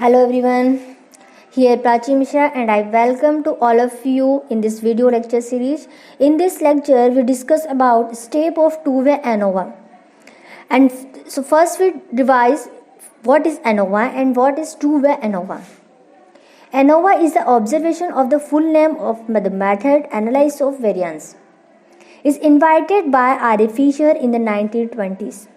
Hello everyone, here Prachi Mishra and I welcome to all of you in this video lecture series. In this lecture we discuss about step of two-way ANOVA. And so first we revise what is ANOVA and what is two-way ANOVA. ANOVA is the observation of the full name of the method analysis of variance. Is invented by R. Fisher in the 1920s.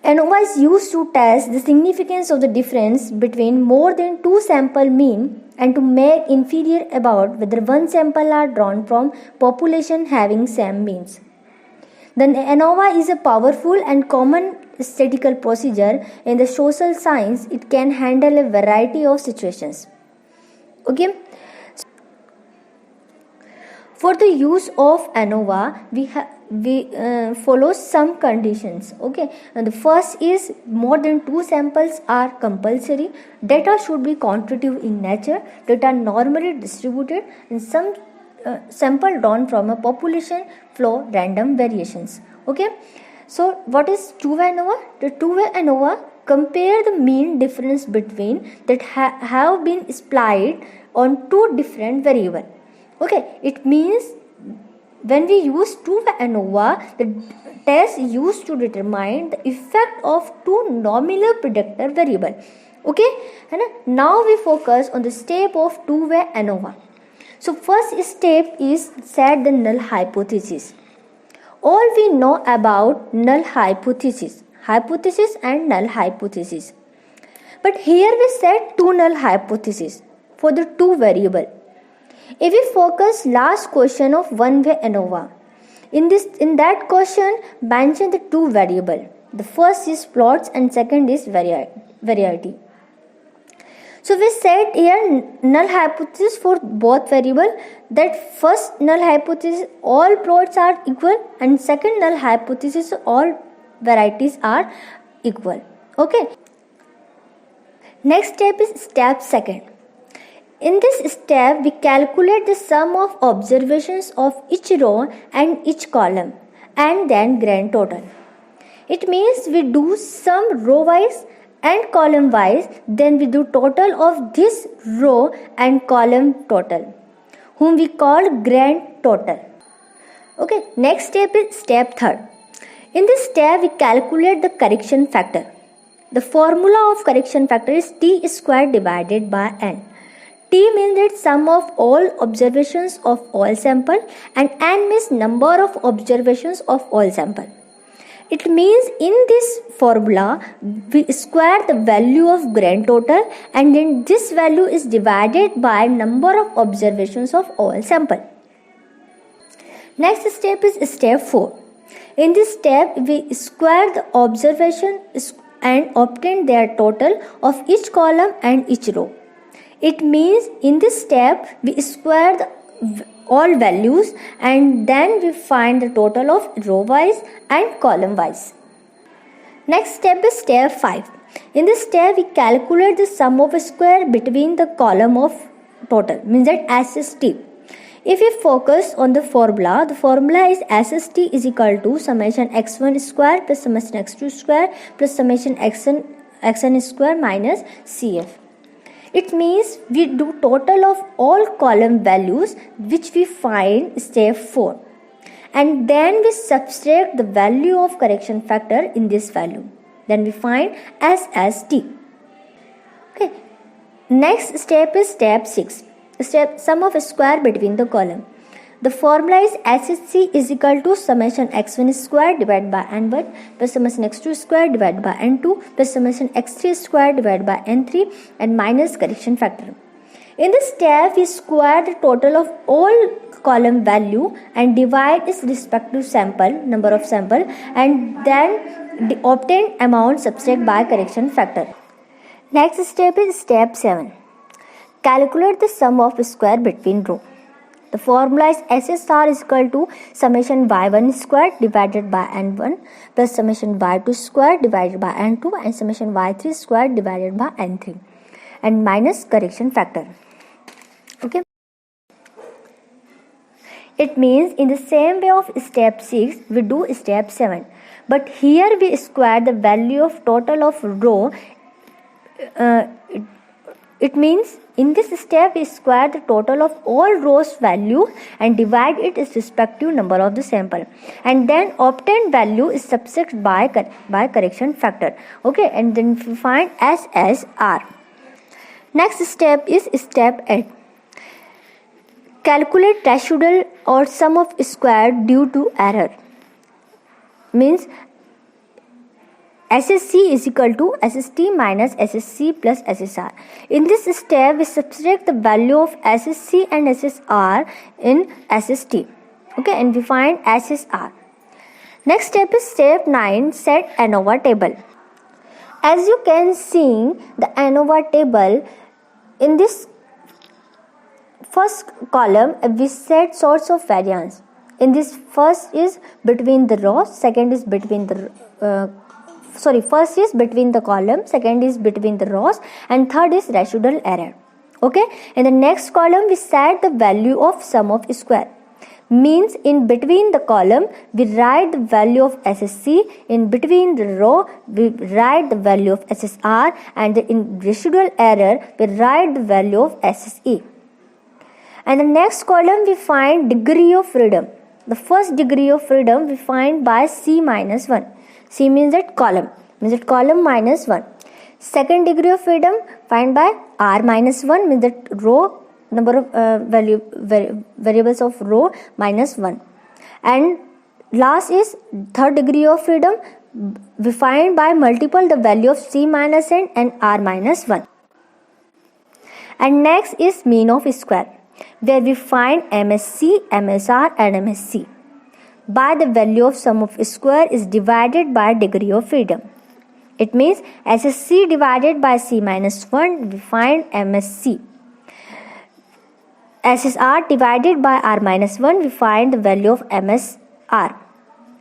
ANOVA is used to test the significance of the difference between more than two sample mean and to make inference about whether one sample are drawn from population having same means. The ANOVA is a powerful and common statistical procedure in the social science. It can handle a variety of situations. Okay. For the use of ANOVA, we follow some conditions. Okay, and the first is more than two samples are compulsory. Data should be quantitative in nature. Data normally distributed, and some sample drawn from a population flow random variations. Okay, so what is two-way ANOVA? The two-way ANOVA compare the mean difference between that have been applied on two different variables. Okay, it means when we use two-way ANOVA, the test is used to determine the effect of two nominal predictor variable. Okay, and now we focus on the step of two-way ANOVA. So first step is set the null hypothesis. All we know about null hypothesis and null hypothesis. But here we set two null hypotheses for the two variable. If we focus last question of one-way ANOVA, in that question mention the two variable. The first is plots and second is variety. So we set here null hypothesis for both variable. That first null hypothesis all plots are equal and second null hypothesis all varieties are equal. Okay. Next step is step second. In this step, we calculate the sum of observations of each row and each column and then grand total. It means we do sum row wise and column wise, then we do total of this row and column total, whom we call grand total. Okay, next step is step third. In this step, we calculate the correction factor. The formula of correction factor is t squared divided by n. T means that sum of all observations of all sample and n means number of observations of all sample. It means in this formula we square the value of grand total and then this value is divided by number of observations of all sample. Next step is step 4. In this step we square the observation and obtain their total of each column and each row. It means in this step we square all values and then we find the total of row wise and column wise. Next step is step 5. In this step we calculate the sum of a square between the column of total, means that SST. If we focus on the formula is SST is equal to summation x1 square plus summation x2 square plus summation xn square minus CF. It means we do total of all column values which we find step 4 and then we subtract the value of correction factor in this value. Then we find SST. Okay. Next step is step 6. Step sum of a square between the column. The formula is SSC is equal to summation x1 square divided by n1 plus summation x2 square divided by n2 plus summation x3 square divided by n3 and minus correction factor. In this step, we square the total of all column value and divide its respective sample, number of sample, and then the obtained amount subtract by correction factor. Next step is step 7. Calculate the sum of square between row. The formula is SSR is equal to summation y1 square divided by n1 plus summation y2 square divided by n2 and summation y3 square divided by n3 and minus correction factor. Okay. It means in the same way of step 6 we do step 7, but here we square the value of total of row It means in this step we square the total of all rows value and divide it its respective number of the sample, and then obtained value is subtracted by correction factor. Okay, and then we find SSR. Next step is step 8. Calculate residual or sum of square due to error. Means SSC is equal to SST minus SSC plus SSR. In this step, we subtract the value of SSC and SSR in SST. Okay, and we find SSR. Next step is step 9, set ANOVA table. As you can see the ANOVA table, in this first column we set source of variance. In this first is between the rows, second is between the first is between the column, second is between the rows, and third is residual error. Okay, in the next column we set the value of sum of square. Means in between the column we write the value of SSC, in between the row we write the value of SSR, and in residual error we write the value of SSE. And the next column we find degree of freedom. The first degree of freedom we find by C minus 1. C means that column minus 1. Second degree of freedom find by R minus 1, means that row number of variables of row minus 1. And last is third degree of freedom, we find by multiple the value of C minus n and R minus 1. And next is mean of square, where we find MSC, MSR and MSC by the value of sum of square is divided by degree of freedom. It means SSC divided by C minus 1, we find MSC. SSR divided by R minus 1, we find the value of MSR.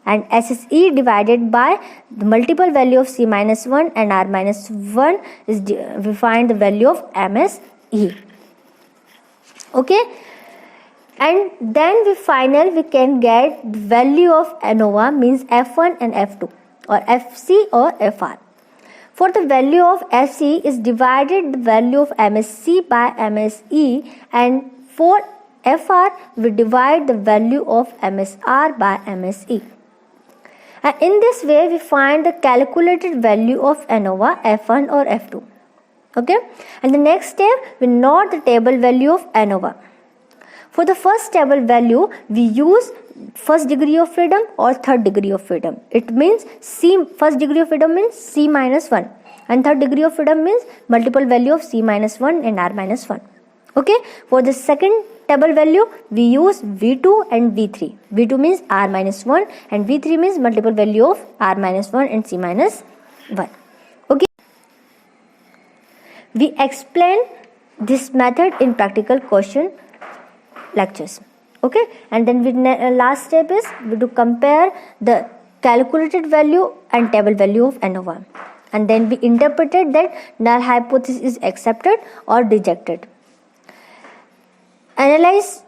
And SSE divided by the multiple value of C minus 1 and R minus 1 is we find the value of MSE. Okay, and then we can get the value of ANOVA, means F1 and F2, or FC or FR. For the value of FC is divided the value of MSC by MSE, and for FR we divide the value of MSR by MSE. And in this way we find the calculated value of ANOVA, F1 or F2. Okay, and the next step we note the table value of ANOVA. For the first table value, we use first degree of freedom or third degree of freedom. It means first degree of freedom means C minus 1, and third degree of freedom means multiple value of C minus 1 and R minus 1. Okay, for the second table value, we use V2 and V3. V2 means R minus 1 and V3 means multiple value of R minus 1 and C minus 1. Okay, we explain this method in practical question lectures. Okay, and then last step is we do compare the calculated value and table value of ANOVA, and then we interpreted that null hypothesis is accepted or rejected. Analyze.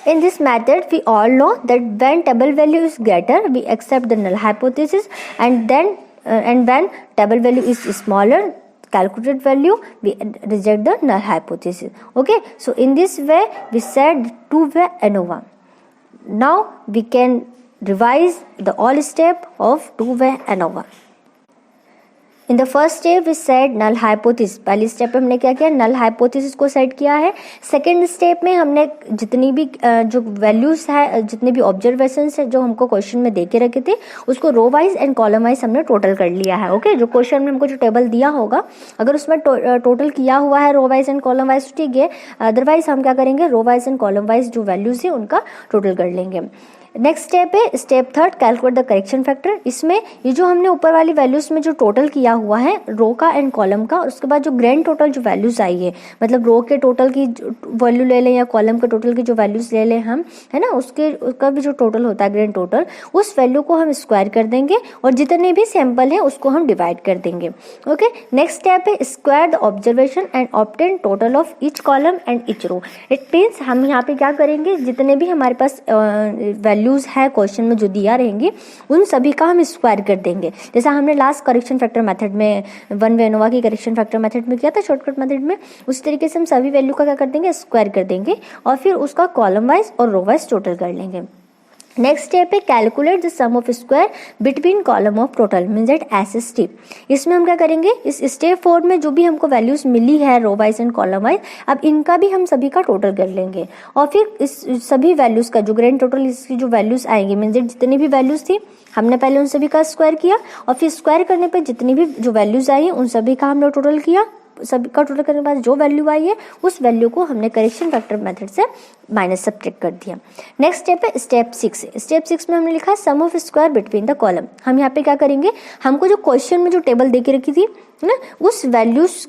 In this method we all know that when table value is greater we accept the null hypothesis, and then and when table value is smaller, calculated value, we reject the null hypothesis. Okay, so in this way we said two-way ANOVA. Now we can revise the all step of two-way ANOVA. In the first step we set null hypothesis. पहली step पे हमने क्या किया, null hypothesis को set किया है. Second step में हमने जितनी भी जो वैल्यूज है, जितने भी ऑब्जर्वेशंस है जो हमको क्वेश्चन में दे के रखे थे, उसको row wise and column wise हमने टोटल कर लिया है. ओके, जो क्वेश्चन में हमको जो टेबल दिया होगा अगर उसमें टोटल किया हुआ है row wise and column wise, ठीक है. अदरवाइज हम क्या करेंगे, row wise and column wise जो वैल्यूज है उनका टोटल कर लेंगे. नेक्स्ट स्टेप है step third, calculate the correction factor. इसमें ये जो हमने ऊपर वाली वैल्यूज में जो टोटल किया हुआ है रो का एंड कॉलम का, उसके बाद जो ग्रैंड टोटल जो वैल्यूज आई है, मतलब रो के टोटल की वैल्यू ले लें या कॉलम के टोटल की जो वैल्यूज ले लें हम, है ना, उसका भी जो टोटल होता है ग्रैंड टोटल, उस वैल्यू को हम स्क्वायर कर देंगे और जितने भी सैंपल है उसको हम डिवाइड कर देंगे. ओके, नेक्स्ट स्टेप है square the observation and obtain total of each column and each row. It means हम यहाँ पे क्या करेंगे, जितने भी हमारे पास वैल्यूज है क्वेश्चन में जो दिया रहेंगी उन सभी का हम स्क्वायर कर देंगे। जैसा हमने लास्ट करेक्शन फैक्टर मेथड में वन वे एनोवा की करेक्शन फैक्टर मेथड में किया था, शॉर्टकट मेथड में, उसी तरीके से हम सभी वैल्यू का क्या कर देंगे, स्क्वायर कर देंगे और फिर उसका कॉलम वाइज और रो वाइज टोटल कर लेंगे। नेक्स्ट स्टेप है calculate the sum of square between column of total means that SST। इसमें हम क्या करेंगे, इस स्टेप 4 में जो भी हमको वैल्यूज मिली है row wise and column wise, अब इनका भी हम सभी का टोटल कर लेंगे और फिर इस सभी वैल्यूज का जो ग्रैंड टोटल इसकी जो वैल्यूज आएंगी मींस दैट जितनी भी वैल्यूज थी हमने पहले उन सभी का स्क्वायर किया और फिर स्क्वायर करने पे जितनी भी जो वैल्यूज आई है उन सभी का हमने टोटल किया। सभी का टोटल करने के बाद जो वैल्यू आई है उस वैल्यू को हमने करेक्शन फैक्टर मेथड से माइनस सब्ट्रैक्ट कर दिया। नेक्स्ट स्टेप है स्टेप 6। स्टेप 6 में हमने लिखा है sum of square between the column. हम यहाँ पे क्या करेंगे, हमको जो क्वेश्चन में जो टेबल दे के रखी थी ना उस वैल्यूज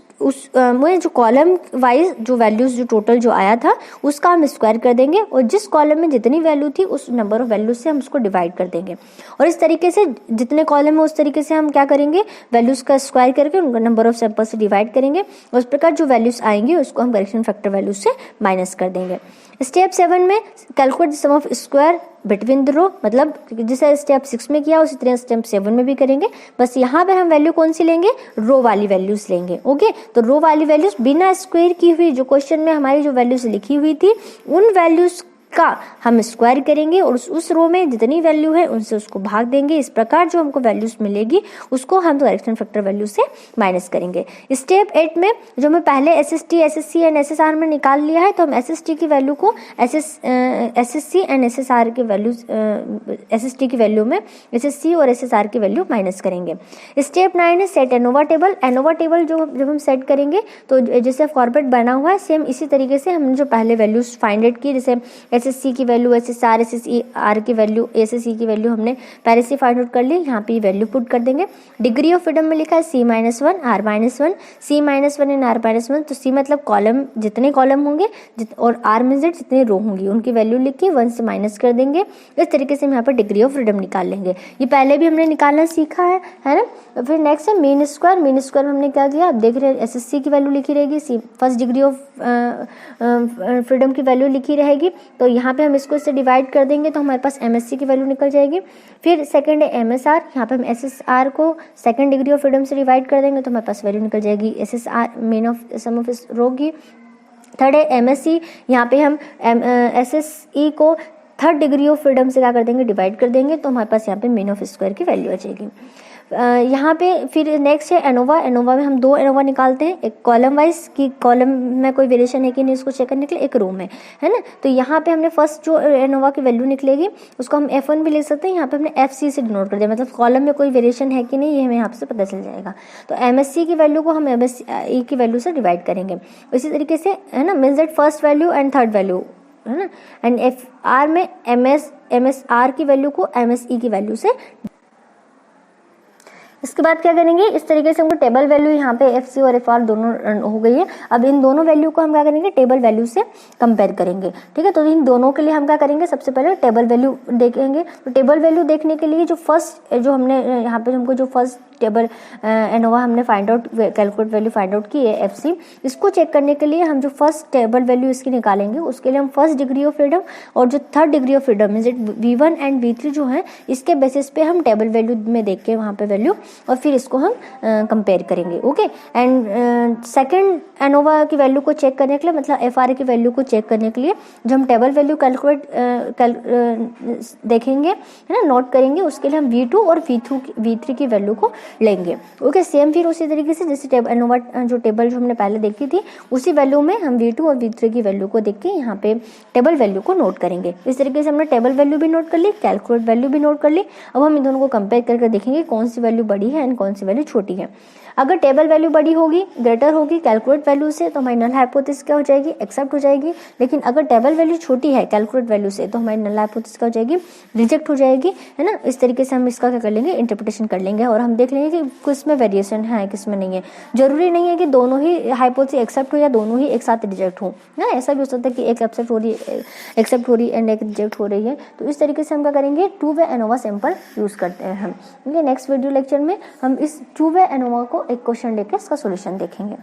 में जो कॉलम वाइज जो वैल्यूज जो टोटल जो आया था उसका हम स्क्वायर कर देंगे और जिस कॉलम में जितनी वैल्यू थी उस नंबर ऑफ वैल्यूज से हम उसको डिवाइड कर देंगे और इस तरीके से जितने कॉलम है उस तरीके से हम क्या करेंगे, वैल्यूज का स्क्वायर करके उनका नंबर ऑफ सैंपल से डिवाइड करेंगे और इस प्रकार जो वैल्यूज आएंगी उसको हम करेक्शन फैक्टर वैल्यूज से माइनस कर देंगे। स्टेप 7 में calculate the sum of square between the row, मतलब जैसे स्टेप 6 में किया उसी तरह स्टेप 7 में भी करेंगे, बस यहाँ पे हम वैल्यू कौन सी लेंगे, रो वाली वैल्यूज लेंगे। ओके, तो रो वाली वैल्यूज बिना स्क्वायर की हुई जो क्वेश्चन में हमारी जो वैल्यूज लिखी हुई थी उन वैल्यूज का हम स्क्वायर करेंगे और उस रो में जितनी वैल्यू है उनसे उसको भाग देंगे। इस प्रकार जो हमको वैल्यूज मिलेगी उसको हम करेक्शन फैक्टर वैल्यू से माइनस करेंगे। स्टेप 8 में जो मैं पहले SST, SSC एंड SSR में निकाल लिया है तो हम SST की वैल्यू को SSC एंड SSR के वैल्यू SST की वैल्यू में SSC और SSR की वैल्यू माइनस करेंगे। स्टेप 9 है set ANOVA table. ANOVA table जो जब हम सेट करेंगे तो जैसे फॉर्मेट बना हुआ है सेम इसी तरीके से हमने जो पहले वैल्यूज फाइंड आउट की, जैसे SSC की वैल्यू SSR, SSR की वैल्यू SSE की वैल्यू हमने पहले से फाइंड आउट कर ली, यहाँ पे वैल्यू पुट कर देंगे। डिग्री ऑफ फ्रीडम में लिखा है C-1 R-1 C-1 and R-1, तो C मतलब कॉलम जितने कॉलम होंगे और R मींस दैट जितने रो होंगी उनकी वैल्यू लिख के 1 से माइनस कर देंगे। इस तरीके से हम यहाँ पर डिग्री ऑफ फ्रीडम निकाल लेंगे। ये पहले भी हमने निकालना सीखा है ना। फिर नेक्स्ट है मीन स्क्वायर। मीन स्क्वायर हमने क्या किया, अब देख रहे हैं SSC की वैल्यू लिखी रहेगी, फर्स्ट डिग्री ऑफ फ्रीडम की वैल्यू लिखी रहेगी, तो यहाँ पे हम इसको इससे डिवाइड कर देंगे तो हमारे पास MSC की वैल्यू निकल जाएगी। फिर सेकंड है MSR, यहाँ पे हम SSR को सेकंड डिग्री ऑफ फ्रीडम से डिवाइड कर देंगे तो हमारे पास वैल्यू निकल जाएगी SSR mean of sum of row की। थर्ड है MSC, यहाँ पे हम SSE को थर्ड डिग्री ऑफ फ्रीडम से क्या कर देंगे, डिवाइड कर देंगे तो हमारे पास यहाँ पे मेन ऑफ स्क्वायर की वैल्यू आ जाएगी। यहाँ पे फिर नेक्स्ट है एनोवा। एनोवा में हम 2 एनोवा निकालते हैं, एक कॉलम वाइज की कॉलम में कोई वेरिएशन है कि नहीं उसको चेक करने के लिए, एक रो में, है ना। तो यहाँ पे हमने फर्स्ट जो एनोवा की वैल्यू निकलेगी उसको हम F1 भी लिख सकते हैं, यहाँ पे हमने FC से डिनोट कर दिया, मतलब कॉलम में कोई वेरिएशन है कि नहीं ये हमें यहाँ से पता चल जाएगा। तो MSC की वैल्यू को हम MSE की वैल्यू से डिवाइड करेंगे इसी तरीके से, है ना, means that first value and third value, है ना। एंड FR में MSR की वैल्यू को MSE की वैल्यू से। इसके बाद क्या करेंगे, इस तरीके से हमको टेबल वैल्यू यहाँ पे FC और FR दोनों हो गई है। अब इन दोनों वैल्यू को हम क्या करेंगे, टेबल वैल्यू से कंपेयर करेंगे, ठीक है। तो इन दोनों के लिए हम क्या करेंगे, सबसे पहले टेबल वैल्यू देखेंगे। तो टेबल वैल्यू देखने के लिए जो फर्स्ट जो हमने यहाँ पे हमको जो फर्स्ट टेबल एनोवा हमने find out calculate value find out की है FC, इसको चेक करने के लिए हम जो फर्स्ट टेबल वैल्यू इसकी निकालेंगे उसके लिए हम फर्स्ट डिग्री ऑफ फ्रीडम और जो third degree of freedom means V1 and V3 जो है इसके बेसिस पे हम टेबल वैल्यू में देख के वहाँ पे वैल्यू और फिर इसको हम कंपेयर करेंगे। ओके, एंड सेकंड एनोवा की वैल्यू को चेक करने के लिए, मतलब FR की वैल्यू को चेक करने के लिए जो हम टेबल वैल्यू कैलकुलेट देखेंगे, है ना, नोट करेंगे, उसके लिए हम V2 और V3 की वैल्यू को लेंगे। ओके, सेम फिर उसी तरीके से जैसे एनोवा जो टेबल जो हमने पहले देखी थी उसी वैल्यू में हम V2 और V3 की वैल्यू को देख के यहाँ पे टेबल वैल्यू को नोट करेंगे। इस तरीके से हमने टेबल वैल्यू भी नोट कर ली, कैलकुलेट वैल्यू भी नोट कर ली। अब हम इन दोनों को कंपेयर करके देखेंगे कौन सी वैल्यू बड़ी है एंड कौन सी वैल्यू छोटी है। अगर टेबल वैल्यू बड़ी होगी, ग्रेटर होगी कैलकुलेट वैल्यू से, तो हमारी नल हाइपोथेसिस क्या हो जाएगी, एक्सेप्ट हो जाएगी। लेकिन अगर टेबल वैल्यू छोटी है कैलकुलेट वैल्यू से तो हमारी नल हाइपोथेसिस क्या हो जाएगी, रिजेक्ट हो जाएगी, है ना। इस तरीके से हम इसका क्या कर लेंगे, इंटरप्रिटेशन कर लेंगे और हम देख लेंगे कि किस में वेरिएशन है किस में नहीं है। जरूरी नहीं है कि दोनों ही हाइपोथेसिस एक्सेप्ट हो या दोनों ही एक साथ रिजेक्ट हो, ना। ऐसा भी हो सकता है कि एक एक्सेप्ट हो रही एंड एक रिजेक्ट हो रही है। तो इस तरीके से हम क्या करेंगे, 2 वे एनोवा सैंपल यूज करते हैं हम। नेक्स्ट वीडियो लेक्चर में हम इस 2 वे एनोवा को एक क्वेश्चन लेकर इसका सॉल्यूशन देखेंगे।